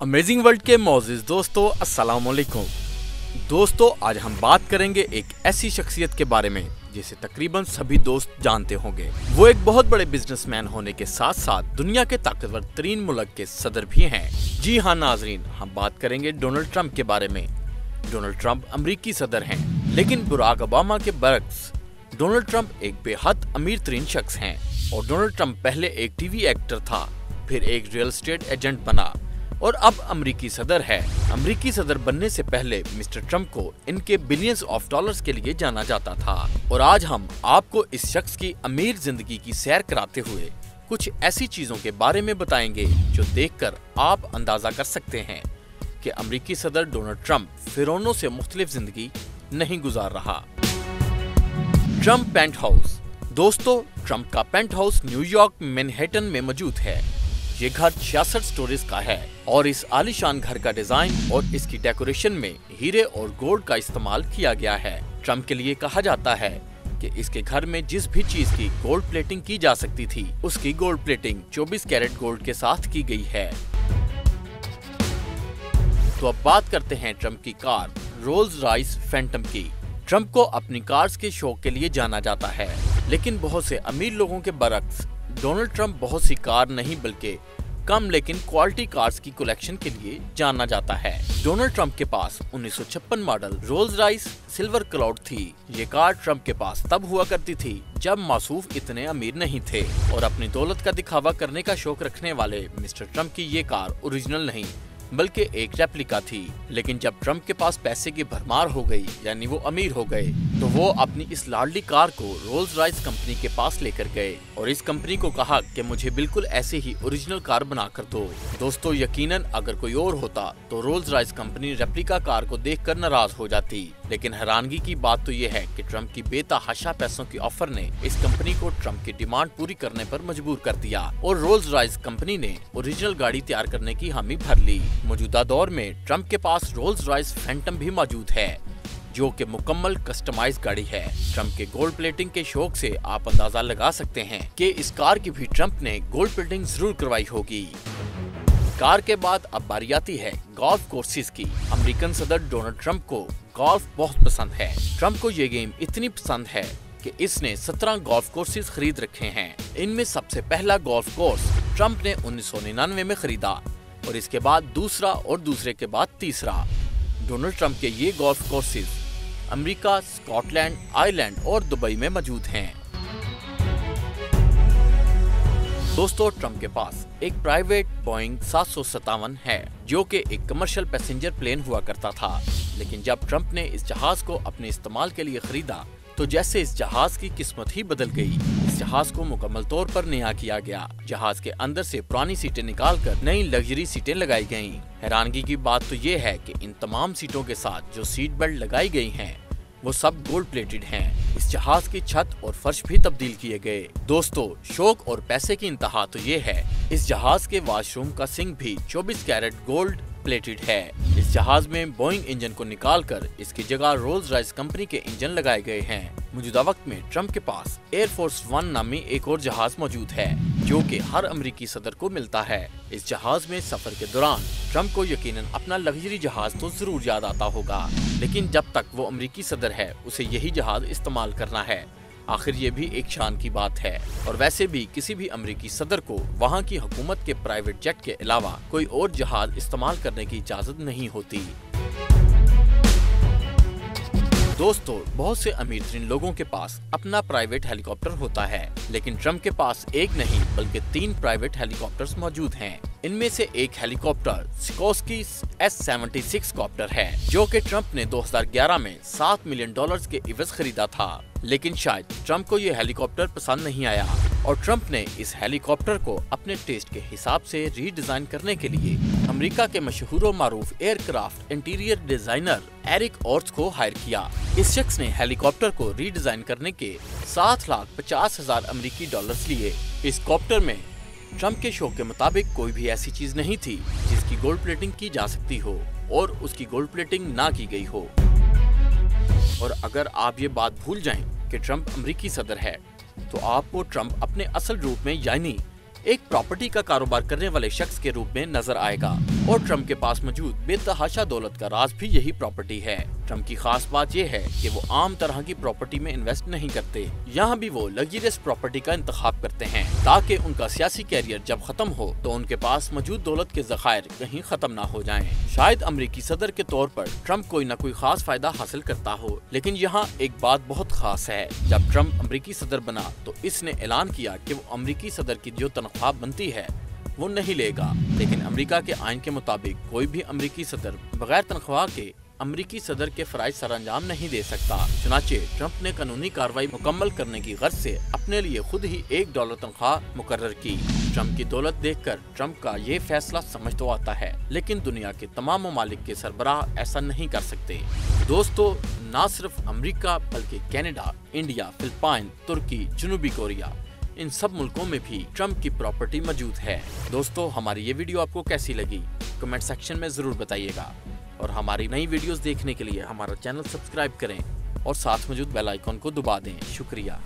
Amazing world के मौजूद दोस्तों, अस्सलाम वालेकुम। दोस्तों, आज हम बात करेंगे एक ऐसी शख्सियत के बारे में जिसे तकरीबन सभी दोस्त जानते होंगे। वो एक बहुत बड़े बिजनेसमैन होने के साथ साथ दुनिया के ताकतवर तरीन मुल्क के सदर भी हैं। जी हाँ नाजरीन, हम बात करेंगे डोनाल्ड ट्रंप के बारे में। डोनाल्ड ट्रंप अमरीकी सदर हैं, लेकिन बराक ओबामा के बरक्स डोनाल्ड ट्रंप एक बेहद अमीर तरीन शख्स हैं। और डोनाल्ड ट्रंप पहले एक टीवी एक्टर था, फिर एक रियल एस्टेट एजेंट बना और अब अमरीकी सदर है। अमरीकी सदर बनने से पहले मिस्टर ट्रंप को इनके बिलियंस ऑफ डॉलर्स के लिए जाना जाता था। और आज हम आपको इस शख्स की अमीर जिंदगी की सैर कराते हुए कुछ ऐसी चीजों के बारे में बताएंगे जो देखकर आप अंदाजा कर सकते हैं कि अमरीकी सदर डोनाल्ड ट्रंप फिरौनों से मुख्तलिफ जिंदगी नहीं गुजार रहा। Trump penthouse. दोस्तों, ट्रंप का पेंट हाउस न्यूयॉर्क मैनहट्टन में मौजूद है। ये घर 66 स्टोरीज का है और इस आलीशान घर का डिजाइन और इसकी डेकोरेशन में हीरे और गोल्ड का इस्तेमाल किया गया है। ट्रंप के लिए कहा जाता है कि इसके घर में जिस भी चीज की गोल्ड प्लेटिंग की जा सकती थी, उसकी गोल्ड प्लेटिंग 24 कैरेट गोल्ड के साथ की गई है। तो अब बात करते हैं ट्रंप की कार रोल्स रॉयस फैंटम की। ट्रंप को अपनी कार्स के शौक के लिए जाना जाता है, लेकिन बहुत से अमीर लोगों के बरक्स डोनाल्ड ट्रंप बहुत सी कार नहीं बल्कि कम लेकिन क्वालिटी कार्स की कलेक्शन के लिए जाना जाता है। डोनाल्ड ट्रंप के पास 1956 model Rolls Royce silver cloud थी। ये कार ट्रंप के पास तब हुआ करती थी जब मासूफ इतने अमीर नहीं थे और अपनी दौलत का दिखावा करने का शौक रखने वाले मिस्टर ट्रंप की ये कार ओरिजिनल नहीं बल्कि एक रेप्लिका थी। लेकिन जब ट्रंप के पास पैसे की भरमार हो गई, यानी वो अमीर हो गए, तो वो अपनी इस लाडली कार को रोल्स रॉयस कंपनी के पास लेकर गए और इस कंपनी को कहा कि मुझे बिल्कुल ऐसे ही ओरिजिनल कार बना कर दो। दोस्तों, यकीनन अगर कोई और होता तो Rolls Royce company replica car को देखकर नाराज हो जाती। लेकिन हैरानगी की बात तो ये है कि ट्रंप की बेतहाशा पैसों की ऑफर ने इस कंपनी को ट्रंप की डिमांड पूरी करने पर मजबूर कर दिया और रोल्स रॉयस कंपनी ने ओरिजिनल गाड़ी तैयार करने की हामी भर ली। मौजूदा दौर में ट्रंप के पास रोल्स रॉयस फैंटम भी मौजूद है, जो कि मुकम्मल कस्टमाइज गाड़ी है। ट्रंप के गोल्ड प्लेटिंग के शौक से आप अंदाजा लगा सकते हैं कि इस कार की भी ट्रंप ने गोल्ड प्लेटिंग जरूर करवाई होगी। कार के बाद अब बारी आती है गोल्फ कोर्सेज की। अमेरिकन सदर डोनाल्ड ट्रंप को गोल्फ बहुत पसंद है। ट्रंप को ये गेम इतनी पसंद है कि इसने 17 गोल्फ कोर्सेज खरीद रखे हैं। इनमें सबसे पहला गोल्फ कोर्स ट्रंप ने 1999 में खरीदा और इसके बाद दूसरा और दूसरे के बाद तीसरा। डोनाल्ड ट्रंप के ये golf courses America, Scotland, Ireland और दुबई में मौजूद हैं। दोस्तों, ट्रंप के पास एक प्राइवेट बोइंग 757 है, जो कि एक कमर्शियल पैसेंजर प्लेन हुआ करता था। लेकिन जब ट्रंप ने इस जहाज को अपने इस्तेमाल के लिए खरीदा, तो जैसे इस जहाज की किस्मत ही बदल गई। इस जहाज को मुकम्मल तौर पर नया किया गया। जहाज के अंदर से पुरानी सीटें निकालकर नई लग्जरी सीटें लगाई गईं। हैरानगी की बात तो ये है कि इन तमाम सीटों के साथ जो सीट बेल्ट लगाई गई हैं, वो सब गोल्ड प्लेटेड हैं। इस जहाज की छत और फर्श भी तब्दील किए गए। दोस्तों, शौक और पैसे की इंतहा तो ये है, इस जहाज के वॉशरूम का सिंक भी 24 कैरेट गोल्ड प्लेटेड है। इस जहाज में बोइंग इंजन को निकालकर इसकी जगह रोल्स रॉयस कंपनी के इंजन लगाए गए हैं। मौजूदा वक्त में ट्रंप के पास एयरफोर्स 1 नामी एक और जहाज मौजूद है, जो कि हर अमेरिकी सदर को मिलता है। इस जहाज में सफर के दौरान ट्रंप को यकीनन अपना लग्जरी जहाज तो जरूर याद आता होगा, लेकिन जब तक वो अमेरिकी सदर है उसे यही जहाज इस्तेमाल करना है। आखिर ये भी एक शान की बात है। और वैसे भी किसी भी अमेरिकी सदर को वहाँ की हुकूमत के प्राइवेट जेट के अलावा कोई और जहाज इस्तेमाल करने की इजाजत नहीं होती। दोस्तों, बहुत से अमीर तरीन लोगों के पास अपना प्राइवेट हेलीकॉप्टर होता है, लेकिन ट्रंप के पास एक नहीं बल्कि 3 प्राइवेट हेलीकॉप्टर्स मौजूद हैं। इनमें से एक हेलीकॉप्टर सिकोर्स्की S-76 कॉप्टर है, जो कि ट्रंप ने 2011 में $7 मिलियन के इवज खरीदा था। लेकिन शायद ट्रंप को ये हेलीकॉप्टर पसंद नहीं आया और ट्रंप ने इस हेलीकॉप्टर को अपने टेस्ट के हिसाब से रीडिजाइन करने के लिए अमेरिका के मशहूर और मारूफ aircraft interior designer Eric Orts को हायर किया। इस शख्स ने हेलीकॉप्टर को रीडिजाइन करने के 7,50,000 अमेरिकी डॉलर्स लिए। इस कॉप्टर में ट्रंप के शो के मुताबिक कोई भी ऐसी चीज नहीं थी जिसकी गोल्ड प्लेटिंग की जा सकती हो और उसकी गोल्ड प्लेटिंग ना की गई हो। और अगर आप ये बात भूल जाएं कि ट्रंप अमेरिकी सदर है, तो आपको ट्रंप अपने असल रूप में यानी एक प्रॉपर्टी का कारोबार करने वाले शख्स के रूप में नजर आएगा और ट्रम्प के पास मौजूद बेतहाशा दौलत का राज भी यही प्रॉपर्टी है। ट्रम्प की खास बात यह है कि वो आम तरह की प्रॉपर्टी में इन्वेस्ट नहीं करते। यहाँ भी वो लग्जरियस प्रॉपर्टी का इंतखाब करते हैं ताकि उनका सियासी कैरियर जब खत्म हो तो उनके पास मौजूद दौलत के ज़खायर कहीं खत्म ना हो जाएं। शायद अमेरिकी सदर के तौर पर ट्रम्प कोई न कोई खास फायदा हासिल करता हो, लेकिन यहाँ एक बात बहुत खास है। जब ट्रम्प अमेरिकी सदर बना तो इसने ऐलान किया कि वो अमेरिकी सदर की जो तनख्वाह बनती है वो नहीं लेगा। लेकिन अमेरिका के आइन के मुताबिक कोई भी अमेरिकी सदर बगैर तनख्वाह के अमेरिकी सदर के फराइज सरअंजाम नहीं दे सकता। चुनाचे ट्रम्प ने कानूनी कार्रवाई मुकम्मल करने की गर्ज से अपने लिए खुद ही $1 तनख्वाह मुकर्रर की। ट्रम्प की दौलत देखकर ट्रम्प का ये फैसला समझ तो आता है, लेकिन दुनिया के तमाम ममालिक के सरबराह ऐसा नहीं कर सकते। दोस्तों, न सिर्फ अमेरिका बल्कि कनाडा, इंडिया, फिलिपाइन, तुर्की, जनूबी कोरिया, इन सब मुल्कों में भी ट्रम्प की प्रॉपर्टी मौजूद है। दोस्तों, हमारी ये वीडियो आपको कैसी लगी कमेंट सेक्शन में जरूर बताइएगा और हमारी नई वीडियोस देखने के लिए हमारा चैनल सब्सक्राइब करें और साथ मौजूद बेल आइकॉन को दबा दें। शुक्रिया।